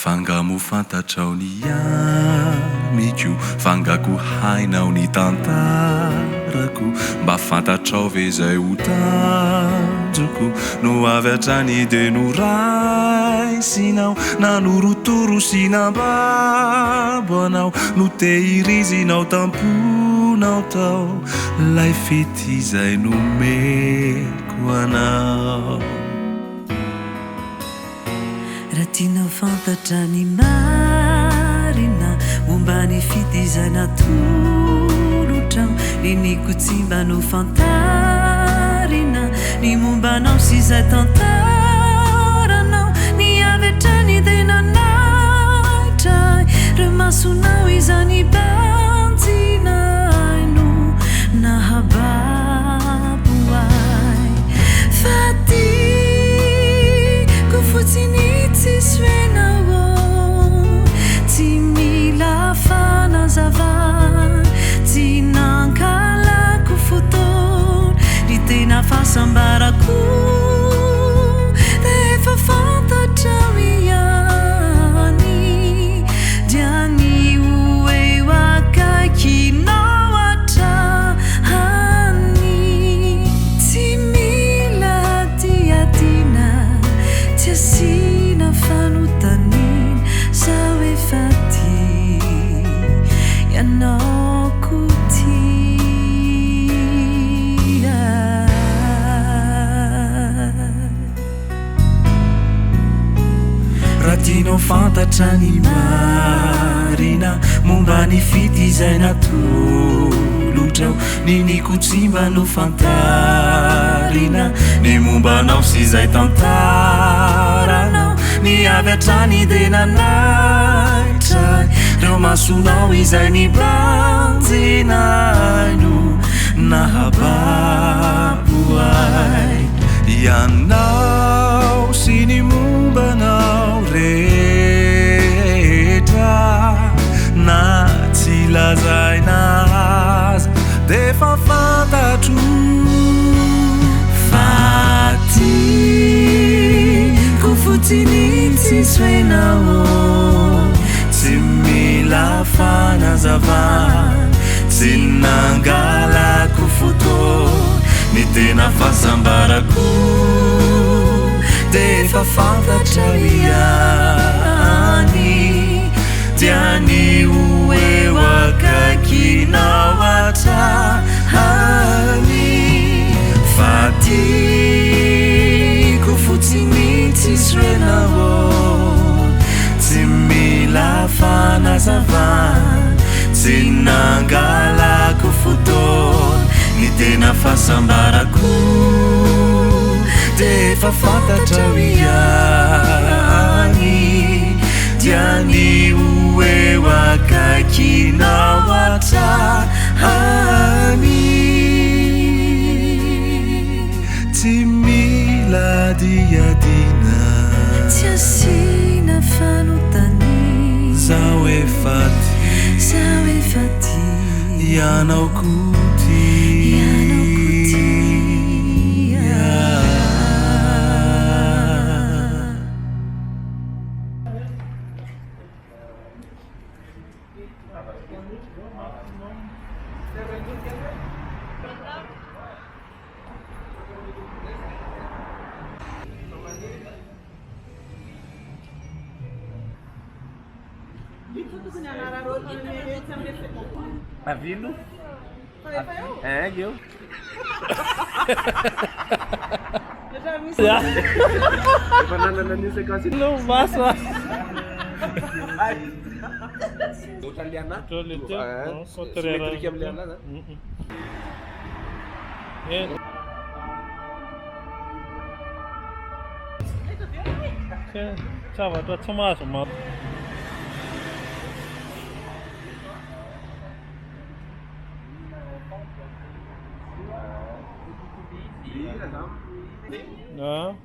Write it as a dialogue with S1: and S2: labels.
S1: Fangamo fantatrao ny amiko, fangako hainao ny tantarako, mba fantatrao ve zay ho tanjoko, no avy hatrany de noraisinao, Nanorotoro sy nambabo anao, Notehirizinao tam-ponao tao, Lilie Fitia izay nomeko anao.
S2: Raha tianao fantatrany marina, momba ny fitia natolotrao, niniko tsy mba no fantarina, ny mombanao sy izay tantaranao, ny avy hatrany de nanaitray, reo masonao izany banjinay no nahababo ay. Fatiko fotsiny tsisy hainao, tsy mila fanazavana, tsy nankalako fotoana, ny tena fahasambarako rehefa fantatrao ihany, diany hoe akaikinao hatrany, tsy mila diadina, tsy asina fanotanina, sao efa tia ianao kotia.
S1: Raha tianao fantatrany marina, momba ny fitia izay natolotrao, niniko tsy mba no fantarina, ny mombanao sy izay tantaranao, ny avy hatrany de nanaitray, reo masonao izay ny banjinay no nahababo ay. Ianao sy ny mombanao rehetra, na tsy lazaina aza de fa fantatro, fatiko fotsiny tsisy hainao, tsy mila fanazavana, tsy nangalako fotoana, ny tena fahasambarako de fa fantatrao ihany, diany hoe akaikinao hatrany, fatiko fotsiny tsisy hainao, tsy mila fanazavana, tsy nangalako fotoana, ny tena fahasambarako de fa fantatrao ihany, diany hoe akaikinao hatrany, tsy mila diadina,
S2: tsy asina fanotanina,
S1: zao efa tia ianao kotia.
S3: Avilo? É, eu.
S4: Eu já me
S3: Banana nisso é quase.
S4: não basta.
S3: Outra liana?
S4: Nossa, terera.
S3: Simetria liana, né?
S4: Ciao, to Tomaso, ma no.